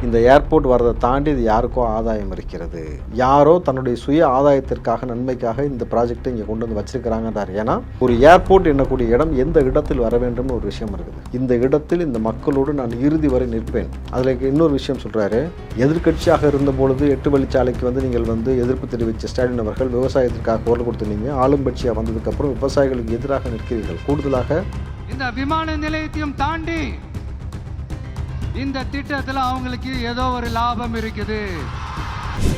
இந்த ஏர்போர்ட் வரதை தாண்டி இது யாருக்கோ ஆதாயம் இருக்கிறது. யாரோ தன்னுடைய சுய ஆதாயத்திற்காக நன்மைக்காக இந்த ப்ராஜெக்டை இங்கே கொண்டு வந்து வச்சிருக்கிறாங்கன்றார். ஏன்னா ஒரு ஏர்போர்ட் என்னக்கூடிய இடம் எந்த இடத்தில் வர வேண்டும்னு ஒரு விஷயம் இருக்குது. இந்த இடத்தில் இந்த மக்களோடு நான் இறுதி வரை நிற்பேன். அதில் இன்னொரு விஷயம் சொல்கிறாரு, எதிர்க்கட்சியாக இருந்தபொழுது 8 வழிச்சாலைக்கு வந்து நீங்கள் வந்து எதிர்ப்பு தெரிவித்த ஸ்டாலின் அவர்கள் விவசாயத்திற்காக குரல் கொடுத்துருந்தீங்க. ஆளுங்கட்சியாக வந்ததுக்கப்புறம் விவசாயிகளுக்கு எதிராக நிற்கிறீர்கள். கூடுதலாக இந்த விமான நிலையத்தையும் தாண்டி இந்த திட்டத்தில் அவங்களுக்கு ஏதோ ஒரு லாபம் இருக்குது.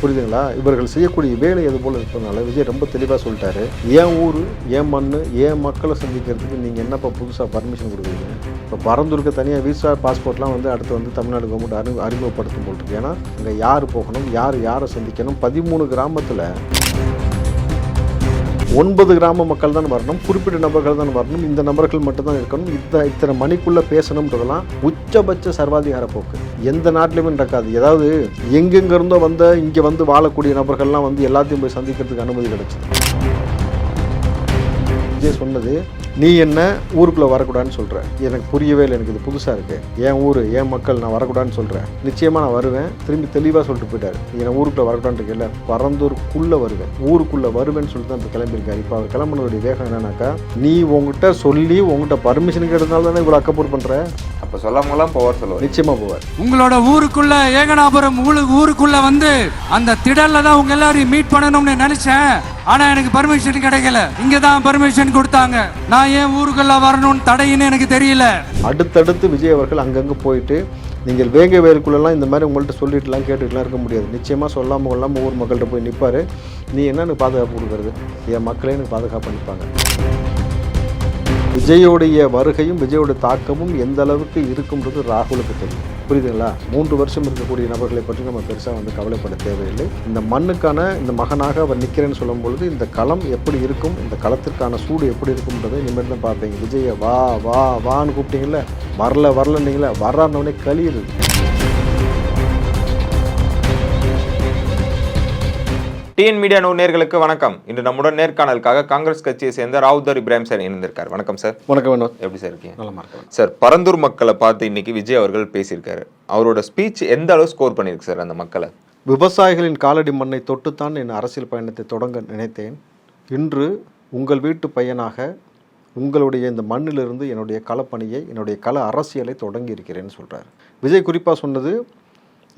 புரியுதுங்களா? இவர்கள் செய்யக்கூடிய வேலை எது போல இருப்பதனால விஜய் ரொம்ப தெளிவாக சொல்லிட்டாரு. ஏன் ஊர், ஏன் மண், ஏன் மக்களை சந்திக்கிறதுக்கு நீங்கள் என்னப்பா புதுசாக பர்மிஷன் கொடுக்குறீங்க? இப்போ பரந்தூருக்கு தனியாக விசா பாஸ்போர்ட்லாம் வந்து அடுத்து வந்து தமிழ்நாடு கவர்மெண்ட் அறிமுகப்படுத்தும் போட்டிருக்கு. ஏன்னா அங்கே யார் போகணும், யாரை சந்திக்கணும், 13 கிராமத்தில் 9 கிராம மக்கள் தான் வரணும், குறிப்பிட்ட நபர்கள் தான் வரணும், இந்த நபர்கள் மட்டும்தான் இருக்கணும், இத்தனை மணிக்குள்ளே பேசணுன்றதெல்லாம் உச்சபட்ச சர்வாதிகார போக்கு. எந்த நாட்டிலையுமே நடக்காது. ஏதாவது எங்கெங்கிருந்தோ இங்கே வந்து வாழக்கூடிய நபர்கள்லாம் வந்து எல்லாத்தையும் போய் சந்திக்கிறதுக்கு அனுமதி கிடைச்சது. விஜய் சொன்னது, நீ என்ன ஊருக்குள்ளே வரக்கூடாதுன்னு சொல்கிற, எனக்கு புரியவே இல்லை, எனக்கு இது புதுசாக இருக்குது, என் ஊர் என் மக்கள் நான் வரக்கூடாதுன்னு சொல்கிறேன், நிச்சயமாக நான் வருவேன், திரும்பி தெளிவாக சொல்லிட்டு போயிட்டார். என்னை ஊருக்குள்ளே வரக்கூடாதுன்னு இருக்கல, பரந்தூருக்குள்ளே வருவேன், ஊருக்குள்ளே வருவேன்னு சொல்லிட்டு தான் இப்போ கிளம்பியிருக்காரு. இப்போ அவர் கிளம்புனதுடைய வேகம் என்னன்னாக்கா, நீ உங்ககிட்ட சொல்லி உங்ககிட்ட பர்மிஷனுக்கு எடுத்தாலும் தானே இவ்வளோ அக்கப்போர்ட் பண்ணுற. அப்போ சொல்லாமலாம் போவார், சொல்லுவார், நிச்சயமாக போவார். உங்களோட ஊருக்குள்ள ஏகனாபுரம் ஊருக்குள்ள வந்து அந்த திடல்ல தான் உங்க எல்லாரையும் மீட் பண்ணணும்னு நினைச்சேன். ஆனா எனக்கு பர்மிஷன் கிடைக்கல. இங்க தான் பர்மிஷன் கொடுத்தாங்க. நான் ஏன் ஊருக்குள்ள வரணும்னு தடையின்னு எனக்கு தெரியல. அடுத்தடுத்து விஜய் அவர்கள் அங்கங்கே போயிட்டு நீங்கள் வேங்க வேலுக்குள்ளெல்லாம் இந்த மாதிரி உங்கள்கிட்ட சொல்லிட்டுலாம் கேட்டுட்டுலாம் இருக்க முடியாது. நிச்சயமாக சொல்லாமல் கொள்ளாமல் ஊர் மக்கள்கிட்ட போய் நிற்பார். நீ என்ன பாதுகாப்பு கொடுக்குறது, என் மக்களே எனக்கு பாதுகாப்பு நிற்பாங்க. விஜயோடைய வருகையும் விஜயோட தாக்கமும் எந்த அளவுக்கு இருக்கும்ன்றது ராகுலுக்கு தெரியும். புரியுதுங்களா? 3 வருஷம் இருக்கக்கூடிய நபர்களை பற்றி நம்ம பெருசாக வந்து கவலைப்பட தேவையில்லை. இந்த மண்ணுக்கான இந்த மகனாக அவர் நிற்கிறேன்னு சொல்லும் பொழுது இந்த களம் எப்படி இருக்கும், இந்த களத்திற்கான சூடு எப்படி இருக்கும்ன்றதை இனிமேல் தான் பார்ப்பீங்க. விஜயை வா வா வான்னு கூப்பிட்டீங்களே, வரலன்னீங்களே, வர்றாருன்னே கழியுது. டிஎன் மீடியா நேயர்களுக்கு வணக்கம். இன்று நம்முடன் நேர்காணலுக்காக காங்கிரஸ் கட்சியை சேர்ந்த ராவுத்தர் இப்ராஹிம் சார் இணைந்திருக்கார். வணக்கம் சார். வணக்கம். எப்படி சார் இருக்கீங்க? சார், பரந்தூர் மக்களை பார்த்து இன்னைக்கு விஜய் அவர்கள் பேசியிருக்காரு. அவரோட ஸ்பீச் எந்த அளவு ஸ்கோர் பண்ணியிருக்கு சார் அந்த மக்களை? விவசாயிகளின் காலடி மண்ணை தொட்டுத்தான் என் அரசியல் பயணத்தை தொடங்க நினைத்தேன். இன்று உங்கள் வீட்டு பையனாக உங்களுடைய இந்த மண்ணிலிருந்து என்னுடைய களப்பணியை, என்னுடைய கள அரசியலை தொடங்கி இருக்கிறேன்னு சொல்கிறார் விஜய். குறிப்பாக சொன்னது,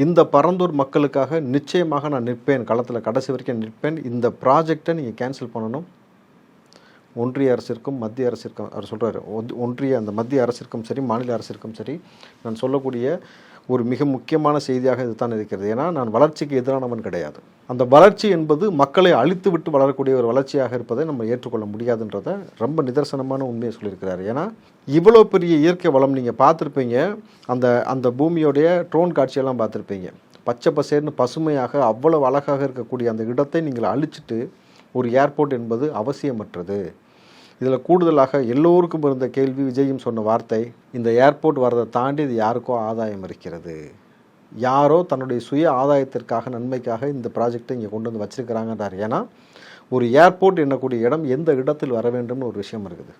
இந்த பரந்தூர் மக்களுக்காக நிச்சயமாக நான் நிற்பேன், களத்தில் கடைசி வரைக்கும் நிற்பேன். இந்த ப்ராஜெக்டை நீங்கள் கேன்சல் பண்ணணும். ஒன்றிய அரசிற்கும் மத்திய அரசிற்கும் அவர் சொல்கிறார், அந்த மத்திய அரசிற்கும் சரி மாநில அரசிற்கும் சரி நான் சொல்லக்கூடிய ஒரு மிக முக்கியமான செய்தியாக இது தான் இருக்கிறது. ஏன்னா நான் வளர்ச்சிக்கு எதிரானவன் கிடையாது. அந்த வளர்ச்சி என்பது மக்களை அழித்து விட்டு வளரக்கூடிய ஒரு வளர்ச்சியாக இருப்பதை நம்ம ஏற்றுக்கொள்ள முடியாதுன்றதை ரொம்ப நிதர்சனமான உண்மையை சொல்லியிருக்கிறார். ஏன்னா இவ்வளோ பெரிய இயற்கை வளம் நீங்கள் பார்த்துருப்பீங்க. அந்த பூமியோடைய ட்ரோன் காட்சியெல்லாம் பார்த்துருப்பீங்க. பச்சை பசேர்னு பசுமையாக அவ்வளவு அழகாக இருக்கக்கூடிய அந்த இடத்தை நீங்கள் அழிச்சிட்டு ஒரு ஏர்போர்ட் என்பது அவசியமற்றது. இதில் கூடுதலாக எல்லோருக்கும் இருந்த கேள்வி, விஜயும் சொன்ன வார்த்தை, இந்த ஏர்போர்ட் வரதை தாண்டி இது யாருக்கோ ஆதாயம் இருக்கிறது. யாரோ தன்னுடைய சுய ஆதாயத்திற்காக நன்மைக்காக இந்த ப்ராஜெக்டை இங்கே கொண்டு வந்து வச்சிருக்கிறாங்கன்றார். ஏன்னா ஒரு ஏர்போர்ட் என்னக்கூடிய இடம் எந்த இடத்தில் வர வேண்டும்னு ஒரு விஷயம் இருக்குது.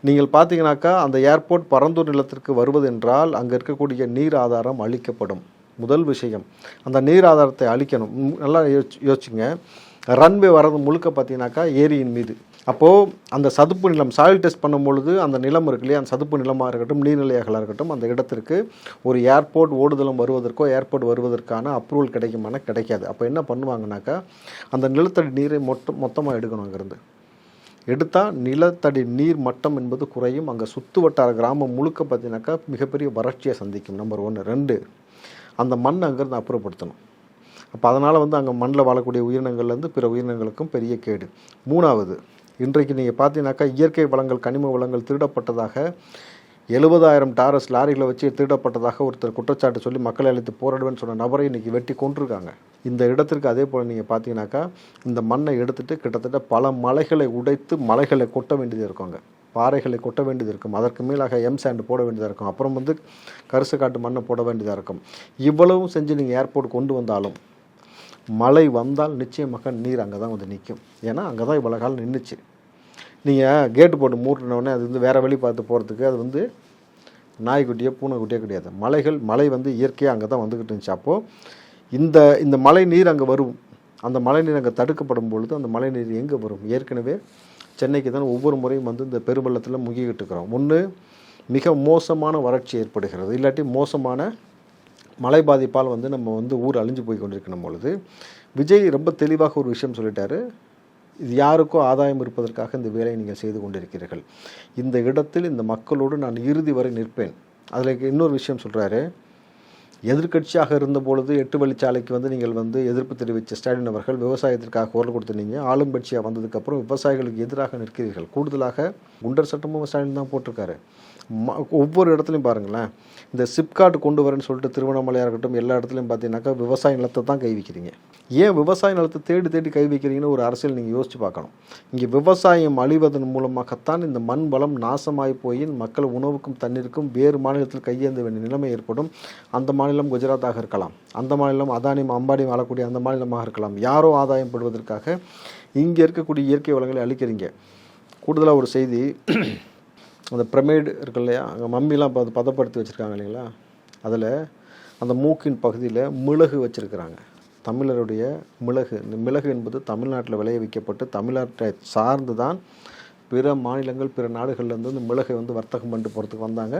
நீங்கள் பார்த்தீங்கன்னாக்கா அந்த ஏர்போர்ட் பரந்தூர் நிலத்திற்கு வருவது என்றால் அங்கே இருக்கக்கூடிய நீர் ஆதாரம் அழிக்கப்படும். முதல் விஷயம், அந்த நீர் ஆதாரத்தை அழிக்கணும். நல்லா யோசிச்சுங்க. ரன்வே வர்றது முழுக்க பார்த்தீங்கன்னாக்கா ஏரியின் மீது. அப்போது அந்த சதுப்பு நிலம் சாயில் டெஸ்ட் பண்ணும்பொழுது அந்த நிலம் இருக்கு இல்லையா, அந்த சதுப்பு நிலமாக இருக்கட்டும், நீர்நிலையாக இருக்கட்டும், அந்த இடத்திற்கு ஒரு ஏர்போர்ட் ஓடுதலம் வருவதற்கோ ஏர்போர்ட் வருவதற்கான அப்ரூவல் கிடைக்குமானா கிடைக்காது. அப்போ என்ன பண்ணுவாங்கனாக்கா, அந்த நிலத்தடி நீரை மொத்தமாக எடுக்கணும். அங்கேருந்து எடுத்தால் நிலத்தடி நீர் மட்டம் என்பது குறையும். அங்கே சுற்று வட்டார கிராமம் முழுக்க பார்த்தீங்கன்னாக்கா மிகப்பெரிய வறட்சியை சந்திக்கும். நம்பர் 1. 2, அந்த மண் அங்கேருந்து அப்புறப்படுத்தணும். அப்போ அதனால் வந்து அங்கே மண்ணில் வாழக்கூடிய உயிரினங்கள்லேருந்து பிற உயிரினங்களுக்கும் பெரிய கேடு. 3வது, இன்றைக்கு நீங்கள் பார்த்தீங்கன்னாக்கா இயற்கை வளங்கள், கனிம வளங்கள் திருடப்பட்டதாக 70,000 டாரஸ் லாரிகளை வச்சு திருடப்பட்டதாக ஒருத்தர் குற்றச்சாட்டு சொல்லி மக்களை அழைத்து போராடுவேன்னு சொன்ன நபரை இன்றைக்கி வெட்டி கொண்டிருக்காங்க. இந்த இடத்திற்கு அதே போல் நீங்கள் பார்த்தீங்கன்னாக்கா இந்த மண்ணை எடுத்துகிட்டு கிட்டத்தட்ட பல மலைகளை உடைத்து மலைகளை கொட்ட வேண்டியது இருக்குங்க, பாறைகளை கொட்ட வேண்டியது இருக்கும். அதற்கு மேலாக சாண்ட் போட வேண்டியதாக இருக்கும். அப்புறம் வந்து கரிசு காட்டு மண்ணை போட வேண்டியதாக இருக்கும். இவ்வளவும் செஞ்சு நீங்கள் ஏர்போர்ட் கொண்டு வந்தாலும் மழை வந்தால் நிச்சயமாக நீர் அங்கே தான் வந்து நிற்கும். ஏன்னா அங்கே தான் இவ்வளோ காலம் நின்றுச்சு. நீங்கள் கேட்டு போட்டு மூட்டினோடனே அது வந்து வேறு வழி பார்த்து போகிறதுக்கு அது வந்து நாய்க்குட்டியோ பூனைக்குட்டியோ கிடையாது. மழை வந்து இயற்கையாக அங்கே தான் வந்துக்கிட்டு இருந்துச்சு. அப்போது இந்த மழை நீர் அங்கே வரும். அந்த மழை நீர் அங்கே தடுக்கப்படும் பொழுது அந்த மழை நீர் எங்கே வரும்? ஏற்கனவே சென்னைக்கு தான் ஒவ்வொரு முறையும் வந்து இந்த பெருவெள்ளத்தில் முங்கிக்கிட்டு இருக்கிறோம். ஒன்று மிக மோசமான வறட்சி ஏற்படுகிறது, இல்லாட்டி மோசமான மழை பாதிப்பால் வந்து நம்ம வந்து ஊர் அழிஞ்சு போய் கொண்டிருக்கணும் பொழுது விஜய் ரொம்ப தெளிவாக ஒரு விஷயம் சொல்லிட்டாரு. இது யாருக்கோ ஆதாயம் இருப்பதற்காக இந்த வேலையை நீங்கள் செய்து கொண்டிருக்கிறீர்கள். இந்த இடத்தில் இந்த மக்களோடு நான் இறுதி வரை நிற்பேன். அதில் இன்னொரு விஷயம் சொல்கிறாரு. எதிர்க்கட்சியாக இருந்த பொழுது 8 வழிச்சாலைக்கு வந்து நீங்கள் வந்து எதிர்ப்பு தெரிவித்த ஸ்டாலின் அவர்கள் விவசாயத்திற்காக குரல் கொடுத்துனீங்க. ஆளும் கட்சியாக வந்ததுக்கப்புறம் விவசாயிகளுக்கு எதிராக நிற்கிறீர்கள். கூடுதலாக குண்டர் சட்டமும் ஸ்டாலின் தான் போட்டிருக்காரு. ஒவ்வொரு இடத்துலையும் பாருங்களேன், இந்த சிப்காட் கொண்டு வரேன்னு சொல்லிட்டு திருவண்ணாமலையாக இருக்கட்டும் எல்லா இடத்துலையும் பார்த்தீங்கன்னாக்கா விவசாய நிலத்தை தான் கை வைக்கிறீங்க. ஏன் விவசாய நிலத்தை தேடி தேடி கை வைக்கிறீங்கன்னு ஒரு அரசியல் நீங்கள் யோசிச்சு பார்க்கணும். இங்கே விவசாயம் அழிவதன் மூலமாகத்தான் இந்த மண் வளம் நாசமாகி போய் மக்கள் உணவுக்கும் தண்ணீருக்கும் வேறு மாநிலத்தில் கையேந்த வேண்டிய நிலைமை ஏற்படும். அந்த மாநிலம் குஜராத்தாக இருக்கலாம், அந்த மாநிலம் அதானி அம்பானி வாழக்கூடிய அந்த மாநிலமாக இருக்கலாம். யாரோ ஆதாயம் படுவதற்காக இங்கே இருக்கக்கூடிய இயற்கை வளங்களை அழிக்கிறீங்க. கூடுதலாக ஒரு செய்தி, அந்த பிரமிட் இருக்கு இல்லையா, அங்கே மம்மிலாம் பதப்படுத்தி வச்சுருக்காங்க இல்லைங்களா, அதில் அந்த மூக்கின் பகுதியில் மிளகு வச்சுருக்கிறாங்க. தமிழருடைய மிளகு. இந்த மிளகு என்பது தமிழ்நாட்டில் விளைய வைக்கப்பட்டு தமிழ்நாட்டை சார்ந்து தான் பிற மாநிலங்கள் பிற நாடுகள்லேருந்து இந்த மிளகை வந்து வர்த்தகம் பண்ணிட்டு போகிறதுக்கு வந்தாங்க.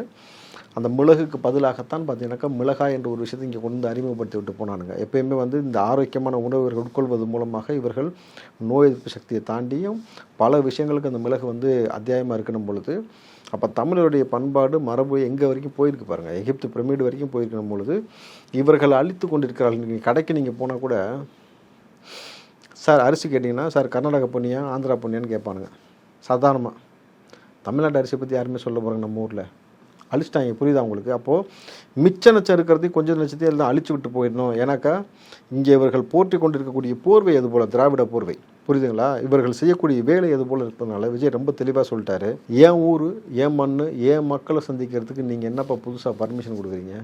அந்த மிளகுக்கு பதிலாகத்தான் பார்த்தீங்கன்னாக்கா மிளகாய் என்ற ஒரு விஷயத்தை இங்கே கொண்டு அறிமுகப்படுத்தி விட்டு போனானுங்க. எப்பயுமே வந்து இந்த ஆரோக்கியமான உணவு இவர்கள் உட்கொள்வது மூலமாக இவர்கள் நோய் எதிர்ப்பு சக்தியை தாண்டியும் பல விஷயங்களுக்கு அந்த மிளகு வந்து அத்தியாயமாக இருக்கணும் பொழுது, அப்போ தமிழருடைய பண்பாடு மரபு எங்கே வரைக்கும் போயிருக்கு பாருங்கள். எகிப்து பிரமிடு வரைக்கும் போயிருக்கணும் பொழுது இவர்கள் அழித்து கொண்டிருக்கிறார்கள். நீங்கள் கடைக்கு நீங்கள் போனால் கூட சார் அரிசி கேட்டிங்கன்னா சார் கர்நாடகா பொன்னியா ஆந்திரா பொன்னியான்னு கேட்பானுங்க. சாதாரணமாக தமிழ்நாட்டு அரிசியை பற்றி யாருமே சொல்ல போகிறாங்க நம்ம ஊரில் அழிச்சிட்டாங்க. புரியுதா உங்களுக்கு? அப்போது மிச்ச நச்சம் இருக்கிறதையும் கொஞ்சம் நச்சத்தையும் எல்லாம் அழிச்சு விட்டு போயிடணும். ஏன்னாக்கா இங்கே இவர்கள் போற்றி கொண்டிருக்கக்கூடிய போர்வை அது போல் திராவிட போர்வை, புரியுதுங்களா? இவர்கள் செய்யக்கூடிய வேலை அது போல் இருப்பதனால விஜய் ரொம்ப தெளிவாக சொல்லிட்டாரு. ஏன் ஊர் ஏன் மண் ஏன் மக்களை சந்திக்கிறதுக்கு நீங்கள் என்னப்பா புதுசாக பர்மிஷன் கொடுக்குறீங்க?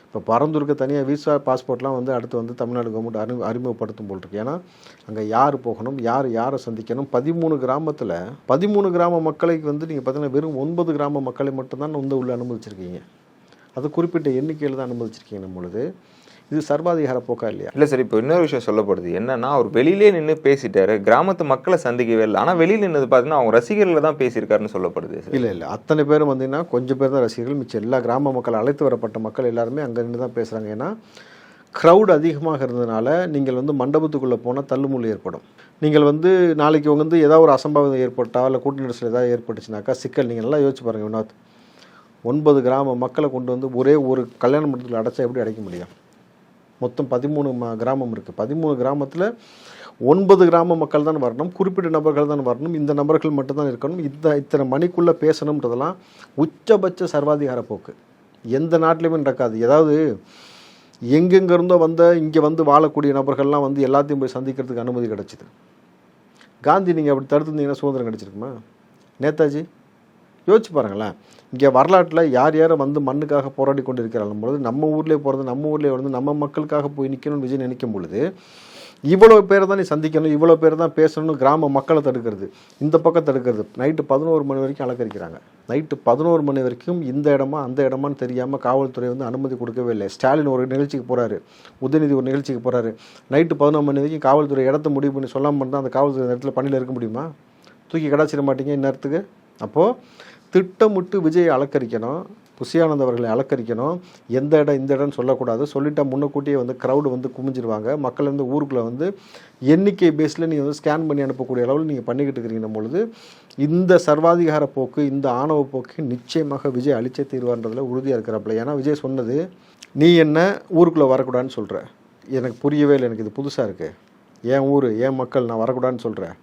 இப்போ பரந்தூருக்கு தனியாக விசா பாஸ்போர்ட்லாம் வந்து அடுத்து வந்து தமிழ்நாடு கவர்மெண்ட் அறிமுகப்படுத்தும் போல் இருக்கு. ஏன்னா அங்கே யார் போகணும், யாரை சந்திக்கணும். 13 கிராமத்தில் 13 கிராம மக்களுக்கு வந்து நீங்கள் பார்த்தீங்கன்னா வெறும் 9 கிராம மக்களை மட்டும்தான் வந்து உள்ள அனுமதிச்சிருக்கீங்க. அது குறிப்பிட்ட எண்ணிக்கையில் தான் அனுமதிச்சிருக்கீங்க பொழுது இது சர்வாதிகார போக்கா இல்லையா? இல்லை சார், இப்போ இன்னொரு விஷயம் சொல்லப்படுது என்னன்னா, அவர் வெளியிலே நின்று பேசிட்டாரு, கிராமத்து மக்களை சந்திக்கவே இல்லை. ஆனால் வெளியில் நின்று பார்த்தீங்கன்னா அவங்க ரசிகர்களை தான் பேசியிருக்காருன்னு சொல்லப்படுது. இல்லை அத்தனை பேரும் வந்தீங்கன்னா கொஞ்சம் பேர் தான் ரசிகர்கள். மிச்சம் எல்லா கிராம மக்கள் அழைத்து வரப்பட்ட மக்கள் எல்லாருமே அங்கே நின்று தான் பேசுகிறாங்க. ஏன்னா க்ரௌட் அதிகமாக இருந்ததுனால நீங்கள் வந்து மண்டபத்துக்குள்ளே போனால் தள்ளுமுள்ளு ஏற்படும். நீங்கள் வந்து நாளைக்கு வந்து ஏதாவது ஒரு அசம்பாவிதம் ஏற்பட்டால் இல்லை கூட்ட நெரிசல் ஏதாவது ஏற்பட்டுச்சுனாக்கா சிக்கல். நீங்கள் நல்லா யோசிச்சு பாருங்கள் வினோத், 9 கிராம மக்களை கொண்டு வந்து ஒரே ஒரு கல்யாண மண்டபத்தில் அடைச்சா எப்படி அடைக்க முடியும்? மொத்தம் 13 கிராமம் இருக்குது. 13 கிராமத்தில் 9 கிராம மக்கள் தான் வரணும், குறிப்பிட்ட நபர்கள் தான் வரணும், இந்த நபர்கள் மட்டும்தான் இருக்கணும், இத்தனை மணிக்குள்ளே பேசணுன்றதெல்லாம் உச்சபட்ச சர்வாதிகார போக்கு. எந்த நாட்டிலையுமே நடக்காது. ஏதாவது எங்கெங்கிருந்தோ இங்கே வந்து வாழக்கூடிய நபர்கள்லாம் வந்து எல்லாத்தையும் போய் சந்திக்கிறதுக்கு அனுமதி கிடச்சிது. காந்தி நீங்கள் அப்படி தடுத்துருந்தீங்கன்னா சுதந்திரம் கிடச்சிருக்குமா? நேதாஜி யோசிச்சு பாருங்களேன். இங்கே வரலாற்றில் யார் வந்து மண்ணுக்காக போராடி கொண்டு இருக்கிறாங்க பொழுது நம்ம ஊர்லேயே போகிறது, நம்ம ஊர்லேயே வந்து நம்ம மக்களுக்காக போய் நிற்கணும்னு விஜய் நினைக்கும் பொழுது இவ்வளோ பேரை தான் நீ சந்திக்கணும், இவ்வளோ பேர் தான் பேசணும்னு கிராம மக்களை தடுக்கிறது, இந்த பக்கம் தடுக்கிறது. நைட்டு 11 மணி வரைக்கும் அலங்கரிக்கிறாங்க. நைட்டு 11 மணி வரைக்கும் இந்த இடமா அந்த இடமான்னு தெரியாமல் காவல்துறை வந்து அனுமதி கொடுக்கவே இல்லை. ஸ்டாலின் ஒரு நிகழ்ச்சிக்கு போகிறாரு, உதயநிதி ஒரு நிகழ்ச்சிக்கு போகிறாரு. நைட்டு 11 மணி வரைக்கும் காவல்துறை இடத்த முடிவு பண்ணி சொல்லாமல் இருந்தால் அந்த காவல்துறை இடத்துல பணியில் இருக்க முடியுமா? தூக்கி கடாச்சிட மாட்டீங்க இந்நேரத்துக்கு. அப்போது திட்டமிட்டு விஜயை அலக்கரிக்கணும், புஷியானந்த் அவர்களை அலக்கரிக்கணும். எந்த இடம் இந்த இடம்னு சொல்லக்கூடாது. சொல்லிட்டா முன்னக்கூட்டியே வந்து க்ரௌடு வந்து குமிஞ்சிருவாங்க. மக்கள் வந்து ஊருக்குள்ளே வந்து எண்ணிக்கை பேஸில் நீங்கள் வந்து ஸ்கேன் பண்ணி அனுப்பக்கூடிய அளவில் நீங்கள் பண்ணிக்கிட்டு இருக்கிறீங்க பொழுது இந்த சர்வாதிகார போக்கு, இந்த ஆணவ போக்கு நிச்சயமாக விஜய் அழிச்சே தீர்வான்றதில் உறுதியாக இருக்கிறப்பல. ஏன்னா விஜய் சொன்னது, நீ என்ன ஊருக்குள்ளே வரக்கூடாதுன்னு சொல்கிற, எனக்கு புரியவே இல்லை, எனக்கு இது புதுசாக இருக்குது, என் ஊர் என் மக்கள் நான் வரக்கூடாதுன்னு சொல்கிறேன்,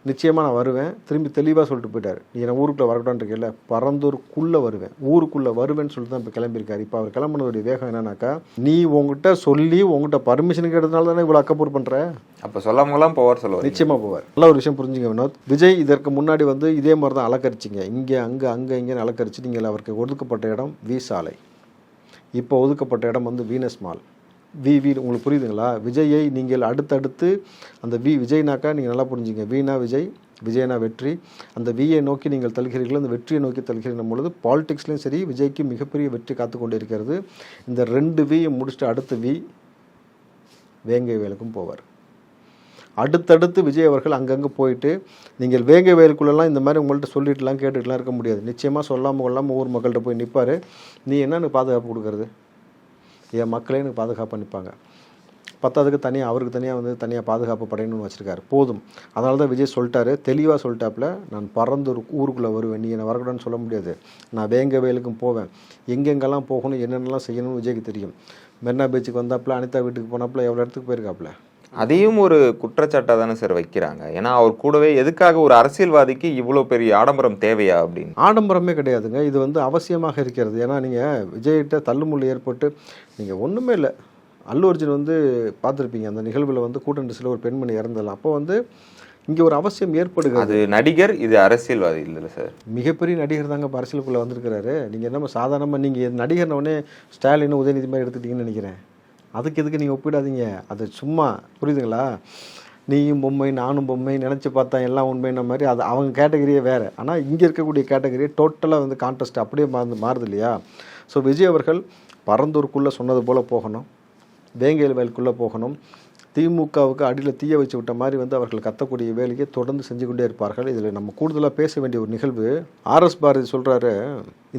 நிச்சயமாக நான் வருவேன். திரும்பி தெளிவாக சொல்லிட்டு போயிட்டார், நீ என்ன ஊருக்குள்ளே வரக்கூடாதுன்னு இருக்கல, பரந்தூருக்குள்ளே வருவேன், ஊருக்குள்ளே வருவேன்னு சொல்லிட்டு தான் இப்போ கிளம்பியிருக்காரு. இப்போ அவர் கிளம்புனதுடைய வேகம் என்னன்னாக்கா, நீ உங்ககிட்ட சொல்லி உங்ககிட்ட பர்மிஷன் கேட்டதுனால தானே இவ்வளோ அக்கப்பூர் பண்ணுற. அப்போ சொல்லாமலாம் போவார், சொல்லுவார், நிச்சயமாக போவார். நல்ல ஒரு விஷயம் புரிஞ்சுங்க வினோத். விஜய் இதற்கு முன்னாடி வந்து இதே மாதிரி தான் அலக்கரிச்சிங்க, இங்கே அங்கே இங்கேன்னு அலக்கரிச்சு நீங்கள் அவருக்கு ஒதுக்கப்பட்ட இடம் வி சாலை, இப்போ ஒதுக்கப்பட்ட இடம் வந்து வீனஸ் மால், வி உங்களுக்கு புரியுதுங்களா? விஜயை நீங்கள் அடுத்தடுத்து அந்த விஜய்னாக்கா நீங்கள் நல்லா புரிஞ்சுங்க, வீணா விஜய், விஜயனா வெற்றி, அந்த வியை நோக்கி நீங்கள் தள்ளுகிறீர்கள், அந்த வெற்றியை நோக்கி தள்ளுகிறீர்கள் பொழுது பாலிடிக்ஸ்லையும் சரி விஜய்க்கு மிகப்பெரிய வெற்றி காத்து கொண்டு இருக்கிறது. இந்த 2 வியை முடிச்சுட்டு அடுத்த வி வேங்கை வயலுக்கும் போவார். அடுத்தடுத்து விஜய் அவர்கள் அங்கங்கே போயிட்டு நீங்கள் வேங்கை வயலுக்குள்ளெல்லாம் இந்த மாதிரி உங்கள்கிட்ட சொல்லிட்டுலாம் கேட்டுட்டுலாம் இருக்க முடியாது. நிச்சயமாக சொல்லாமல் கொள்ளாமல் ஊர் மக்கள்கிட்ட போய் நிற்பார். நீ என்ன எனக்கு பாதுகாப்பு கொடுக்கறது, என் மக்களே எனக்கு பாதுகாப்பாக நிற்பாங்க. பத்தாவதுக்கு தனியாக அவருக்கு தனியாக பாதுகாப்பு படையணும்னு வச்சுருக்காரு. போதும். அதனால தான் விஜய் சொல்லிட்டாரு, தெளிவாக சொல்லிட்டாப்புல, நான் பறந்து ஊருக்குள்ளே வருவேன், நீ என்னை வரக்கூடாதுன்னு சொல்ல முடியாது, நான் வேங்க வயலுக்கும் போவேன், எங்கெங்கெல்லாம் போகணும் என்னென்னலாம் செய்யணும்னு விஜய்க்கு தெரியும். மெரினா பீச்சுக்கு வந்தாப்புல, அனிதா வீட்டுக்கு போனாப்புல, எவ்வளோ இடத்துக்கு போயிருக்காப்புல. அதையும் ஒரு குற்றச்சாட்டாக தானே சார் வைக்கிறாங்க. ஏன்னா அவர் கூடவே எதுக்காக ஒரு அரசியல்வாதிக்கு இவ்வளோ பெரிய ஆடம்பரம் தேவையா அப்படின்னு. ஆடம்பரமே கிடையாதுங்க, இது அவசியமாக இருக்கிறது. ஏன்னா நீங்கள் விஜய்கிட்ட தள்ளுமுள்ளு ஏற்பட்டு நீங்கள் ஒன்றுமே இல்லை. அல்லு அர்ஜுன் பார்த்துருப்பீங்க, அந்த நிகழ்வில் கூட்டணிசில் ஒரு பெண்மணி இறந்தலாம். அப்போ இங்கே ஒரு அவசியம் ஏற்படுகிறது. அது நடிகர், இது அரசியல்வாதி இல்லை சார். மிகப்பெரிய நடிகர் தாங்க இப்போ அரசியலுக்குள்ளே வந்திருக்கிறாரு. நீங்கள் என்ன சாதாரணமாக நீங்கள் நடிகர்னவொடனே ஸ்டாலின் உதயநிதி மாதிரி எடுத்துக்கிட்டீங்கன்னு நினைக்கிறேன். அதுக்கு எதுக்கு நீங்கள் ஒப்பிடாதீங்க, அது சும்மா, புரியுதுங்களா? நீயும் பொம்மை நானும் பொம்மை நினச்சி பார்த்தா எல்லாம் உண்மைன்ற மாதிரி அது அவங்க கேட்டகரியே வேறு. ஆனால் இங்கே இருக்கக்கூடிய கேட்டகரியே டோட்டலாக கான்ட்ராஸ்ட் அப்படியே மாறுது இல்லையா? ஸோ விஜய் அவர்கள் பரந்தூருக்குள்ளே சொன்னது போல் போகணும், வேங்கையல் வயலுக்குள்ளே போகணும். திமுகவுக்கு அடியில் தீய வச்சு விட்ட மாதிரி அவர்கள் கத்தக்கூடிய வேலையை தொடர்ந்து செஞ்சு கொண்டே இருப்பார்கள். இதில் நம்ம கூடுதலாக பேச வேண்டிய ஒரு நிகழ்வு, ஆர்எஸ் பாரதி சொல்கிறாரு,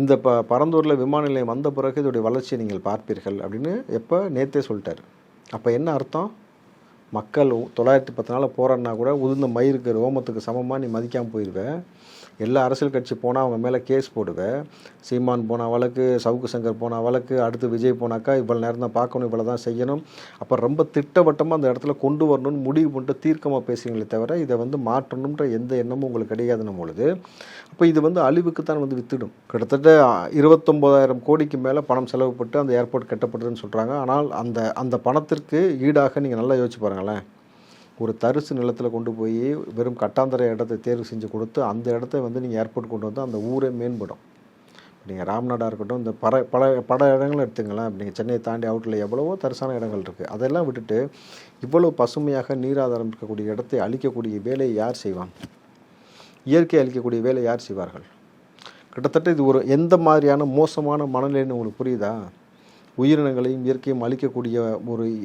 இந்த பரந்தூரில் விமான நிலையம் வந்த பிறகு இதோடைய வளர்ச்சியை நீங்கள் பார்ப்பீர்கள் அப்படின்னு நேற்றே சொல்லிட்டார். அப்போ என்ன அர்த்தம்? மக்கள் 910 நாள் போராடினா கூட உதிர்ந்த மயிருக்கு ரோமத்துக்கு சமமாக நீ மதிக்காமல் போயிடுவேன். எல்லா அரசியல் கட்சி போனால் அவங்க மேலே கேஸ் போடுவேன். சீமான் போன வழக்கு, சவுக்கு சங்கர் போன வழக்கு, அடுத்து விஜய் போனாக்கா இவ்வளோ நேரம் தான் பார்க்கணும், இவ்வளோ தான் செய்யணும். அப்போ ரொம்ப திட்டவட்டமாக அந்த இடத்துல கொண்டு வரணும்னு முடிவு பண்ணிட்டு தீர்க்கமாக பேசுகிறீங்களே தவிர இதை மாற்றணுன்ற எந்த எண்ணமும் உங்களுக்கு கிடையாதுன்னும் பொழுது அப்போ இது அழிவுக்கு தான் வித்துடும். கிட்டத்தட்ட 29,000 கோடிக்கு மேலே பணம் செலவுப்பட்டு அந்த ஏர்போர்ட் கட்டப்படுதுன்னு சொல்கிறாங்க. ஆனால் அந்த பணத்திற்கு ஈடாக நீங்கள் நல்லா யோசிச்சு பாருங்களேன். ஒரு தரிசு நிலத்தில் கொண்டு போய் வெறும் கட்டாந்தர இடத்தை தேர்வு செஞ்சு கொடுத்து அந்த இடத்த நீங்கள் ஏர்போர்ட் கொண்டு வந்து அந்த ஊரே மேம்படும். நீங்கள் ராம்நாடாக இருக்கட்டும், இந்த பல இடங்களும் எடுத்துங்களேன். நீங்கள் சென்னையை தாண்டி அவுட்டில் எவ்வளவோ தரிசான இடங்கள் இருக்குது. அதெல்லாம் விட்டுட்டு இவ்வளோ பசுமையாக நீராதாரம் இருக்கக்கூடிய இடத்தை அழிக்கக்கூடிய வேலையை யார் செய்வாங்க? இயற்கை அழிக்கக்கூடிய வேலை யார் செய்வார்கள்? கிட்டத்தட்ட இது ஒரு எந்த மாதிரியான மோசமான மனநிலைன்னு உங்களுக்கு புரியுதா? உயிரினங்களையும் இயற்கையும் அழிக்கக்கூடிய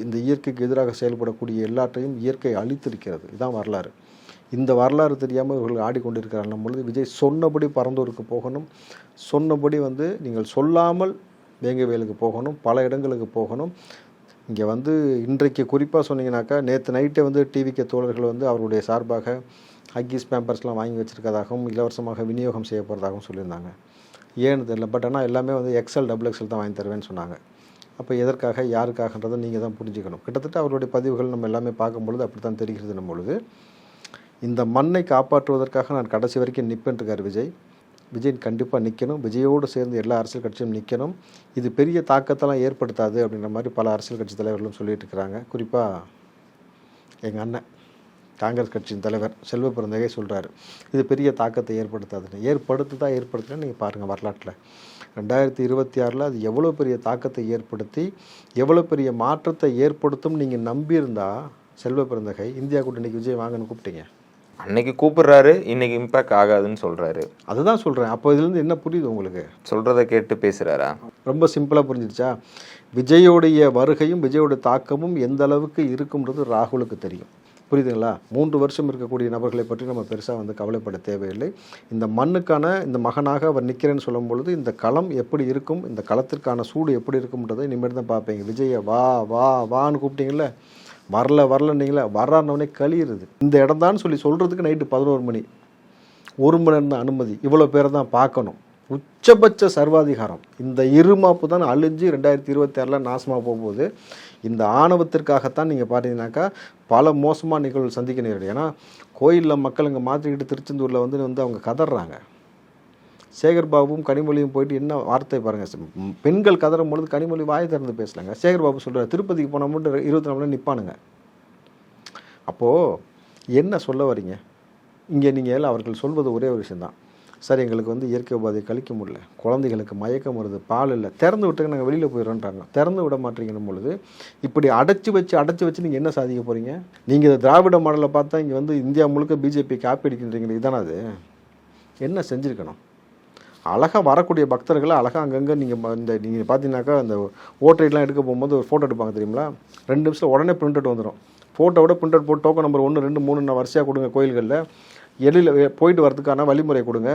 இந்த இயற்கைக்கு எதிராக செயல்படக்கூடிய எல்லாற்றையும் இயற்கை அழித்திருக்கிறது. இதுதான் வரலாறு. இந்த வரலாறு தெரியாமல் இவர்கள் ஆடிக்கொண்டிருக்கிறார்கள் பொழுது விஜய் சொன்னபடி பரந்தூருக்கு போகணும், சொன்னபடி நீங்கள் சொல்லாமல் வேங்கை வயலுக்கு போகணும், பல இடங்களுக்கு போகணும். இங்கே இன்றைக்கு குறிப்பாக சொன்னீங்கன்னாக்கா, நேற்று நைட்டே டிவிக்கு தோழர்கள் அவருடைய சார்பாக ஹக்கீஸ் பேம்பர்ஸ்லாம் வாங்கி வச்சுருக்கதாகவும் இலவசமாக விநியோகம் செய்ய போகிறதாகவும் சொல்லியிருந்தாங்க. ஏன்னு தெரியல. பட் ஆனால் எல்லாமே XL XXL தான் வாங்கி தருவேன்னு சொன்னாங்க. அப்போ எதற்காக, யாருக்காகன்றதை நீங்கள் தான் புரிஞ்சுக்கணும். கிட்டத்தட்ட அவருடைய பதிவுகள் நம்ம எல்லாமே பார்க்கும்பொழுது அப்படி தான் தெரிகிறது. பொழுது இந்த மண்ணை காப்பாற்றுவதற்காக நான் கடைசி வரைக்கும் நிற்பேன்ருக்கார் விஜய். விஜய் கண்டிப்பாக நிற்கணும். விஜயோடு சேர்ந்து எல்லா அரசியல் கட்சியும் நிற்கணும். இது பெரிய தாக்கத்தெல்லாம் ஏற்படுத்தாது அப்படின்ற மாதிரி பல அரசியல் கட்சி தலைவர்களும் சொல்லிட்டு இருக்கிறாங்க. குறிப்பாக எங்கள் அண்ணன் காங்கிரஸ் கட்சியின் தலைவர் செல்வ பிறந்தகை சொல்கிறாரு, இது பெரிய தாக்கத்தை ஏற்படுத்தாதுன்னு. ஏற்படுத்தலாம். நீங்கள் பாருங்கள் வரலாற்றில் 2026 அது எவ்வளோ பெரிய தாக்கத்தை ஏற்படுத்தி எவ்வளோ பெரிய மாற்றத்தை ஏற்படுத்தும் நீங்கள் நம்பியிருந்தால் செல்வ பிறந்தகை இந்தியா கூட்டணிக்கு விஜய் வாங்கன்னு கூப்பிட்டீங்க. அன்னைக்கு கூப்பிடுறாரு, இன்னைக்கு இம்பேக்ட் ஆகாதுன்னு சொல்கிறாரு. அதுதான் சொல்கிறேன். அப்போ இதுலேருந்து என்ன புரியுது உங்களுக்கு? சொல்கிறத கேட்டு பேசுகிறாரா? ரொம்ப சிம்பிளாக புரிஞ்சிடுச்சா? விஜயோடைய வருகையும் விஜயோடைய தாக்கமும் எந்த அளவுக்கு இருக்கும்ன்றது ராகுலுக்கு தெரியும். புரியுதுங்களா? 3 வருஷம் இருக்கக்கூடிய நபர்களை பற்றி நம்ம பெருசாக கவலைப்பட தேவையில்லை. இந்த மண்ணுக்கான இந்த மகனாக அவர் நிற்கிறேன்னு சொல்லும் பொழுது இந்த களம் எப்படி இருக்கும், இந்த களத்திற்கான சூடு எப்படி இருக்கும்ன்றதை இனிமேல் தான் பார்ப்பீங்க. விஜயை வா வா வான்னு கூப்பிட்டீங்களே, வரலன்னீங்களே, வர்றாருனே கழியிறது. இந்த இடம் தான் சொல்கிறதுக்கு நைட்டு 11 மணி, 1 மணி நேரம் தான் அனுமதி, இவ்வளோ பேரை தான் பார்க்கணும். உச்சபட்ச சர்வாதிகாரம். இந்த இருமாப்பு தான் அழிஞ்சு 2026 நாசமாக போகும்போது. இந்த ஆணவத்திற்காகத்தான் நீங்கள் பார்த்தீங்கன்னாக்கா பல மோசமான நிகழ்வுகள் சந்திக்க நேரிடும். ஏன்னா கோயிலில் மக்கள் இங்கே மாற்றிக்கிட்டு திருச்செந்தூரில் அவங்க கதறாங்க. சேகர்பாபுவும் கனிமொழியும் போயிட்டு என்ன வார்த்தை பாருங்கள். பெண்கள் கதறும் பொழுது கனிமொழி வாய் திறந்து பேசலாங்க. சேகர்பாபு சொல்கிறார், திருப்பதிக்கு போன மட்டும் 24 மணி நிற்பானுங்க. அப்போது என்ன சொல்ல வரீங்க? இங்கே நீங்கள் அவர்கள் சொல்வது ஒரே ஒரு விஷயந்தான், சார் எங்களுக்கு வந்து இயற்கை உபாதை கழிக்க முடியல, குழந்தைகளுக்கு மயக்கம் வருது, பால் இல்லை, திறந்து விட்டுங்க நாங்கள் வெளியில் போயிடுறோன்றாங்க. திறந்து விட மாட்டேங்கும் பொழுது இப்படி அடைச்சி வச்சு நீங்கள் என்ன சாதிக்க போகிறீங்க? நீங்கள் இந்த திராவிட மாடலை பார்த்தா இங்கே வந்து இந்தியா முழுக்க பிஜேபி காப்பி அடிக்கின்றீங்க. இதுதானே அது? என்ன செஞ்சுருக்கணும்? அழகாக வரக்கூடிய பக்தர்களை அழகாக அங்கங்கே நீங்கள் பார்த்தீங்கன்னாக்கா அந்த ஓட்டரைட்லாம் எடுக்க போகும்போது ஒரு ஃபோட்டோ எடுப்பாங்க தெரியுங்களா? 2 நிமிஷம் உடனே பிரிண்ட் அவுட் வந்துடும். ஃபோட்டோவோட பிரிண்ட் அவுட் போட்டு டோக்கன் நம்பர் 1, 2, 3 வரிசையாக கொடுங்க. கோயில்களில் எளிதில் போயிட்டு வரதுக்கான வழிமுறை கொடுங்க.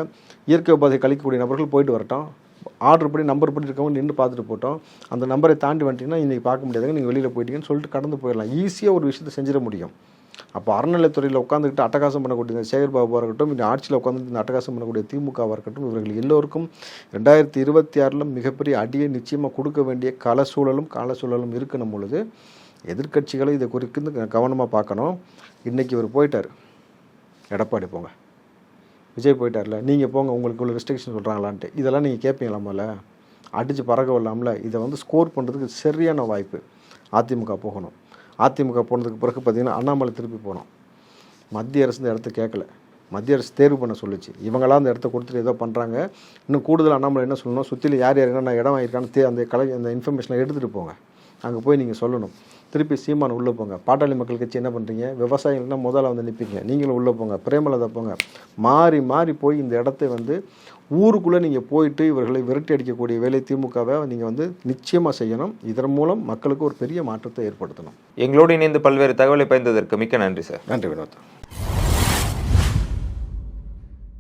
இயற்கை உபாதை கழிக்கக்கூடிய நபர்கள் போயிட்டு வரட்டும். ஆர்டர் படி நம்பர் படி இருக்கவங்க நின்று பார்த்துட்டு போட்டோம். அந்த நம்பரை தாண்டி வந்துட்டிங்கன்னா இன்றைக்கி பார்க்க முடியாதுங்க, நீங்கள் வெளியில் போயிட்டீங்கன்னு சொல்லிட்டு கடந்து போயிடலாம். ஈஸியாக ஒரு விஷயத்தை செஞ்சிட முடியும். அப்போ அறநிலைத்துறையில் உட்காந்துக்கிட்டு அட்டகாசம் பண்ணக்கூடிய இந்த சேகர்பாபுவாக இருக்கட்டும், இந்த ஆட்சியில் உட்காந்துட்டு இந்த அட்டகாசம் பண்ணக்கூடிய திமுகவாக இருக்கட்டும், இவர்கள் எல்லோருக்கும் 2026 மிகப்பெரிய அடியை நிச்சயமாக கொடுக்க வேண்டிய கால சூழலும் இருக்கணும் பொழுது எதிர்க்கட்சிகளை இதை குறித்து கவனமாக பார்க்கணும். இன்றைக்கி இவர் போயிட்டார், எடப்பாடி போங்க, விஜய் போயிட்டார்ல, நீங்கள் போங்க, உங்களுக்கு உள்ள ரெஸ்ட்ரிக்ஷன் சொல்கிறாங்களான்ட்டு இதெல்லாம் நீங்கள் கேட்பீங்களாமல? அடித்து பறக்க விடலாம்ல? இதை வந்து ஸ்கோர் பண்ணுறதுக்கு சரியான வாய்ப்பு. அதிமுக போகணும். அதிமுக போனதுக்கு பிறகு பார்த்திங்கன்னா அண்ணாமலை திருப்பி போனோம். மத்திய அரசு இந்த இடத்த கேட்கல, மத்திய அரசு தேர்வு பண்ண சொல்லிச்சு. இவங்களாம் அந்த இடத்த கொடுத்துட்டு ஏதோ பண்ணுறாங்க. இன்னும் கூடுதல் அண்ணாமலை என்ன சொல்லணும், சுற்றில யார் என்னென்ன இடம் வாங்கியிருக்கான்னு அந்த இன்ஃபர்மேஷனை எடுத்துகிட்டு போங்க. அங்கே போய் நீங்கள் சொல்லணும். திருப்பி சீமான் உள்ளே போங்க. பாட்டாளி மக்கள் கட்சி என்ன பண்ணுறீங்க? விவசாயிகள்னா முதல்ல வந்து நிற்பீங்க, நீங்களும் உள்ளே போங்க. பிரேமலதா போங்க. மாறி போய் இந்த இடத்தை வந்து ஊருக்குள்ளே நீங்கள் போயிட்டு இவர்களை விரட்டி அடிக்கக்கூடிய வேலை திமுகவை நீங்கள் வந்து நிச்சயமாக செய்யணும். இதன் மூலம் மக்களுக்கு ஒரு பெரிய மாற்றத்தை ஏற்படுத்தணும். எங்களோடு இணைந்து பல்வேறு தகவலை பயந்ததற்கு மிக்க நன்றி சார். நன்றி வினோத்.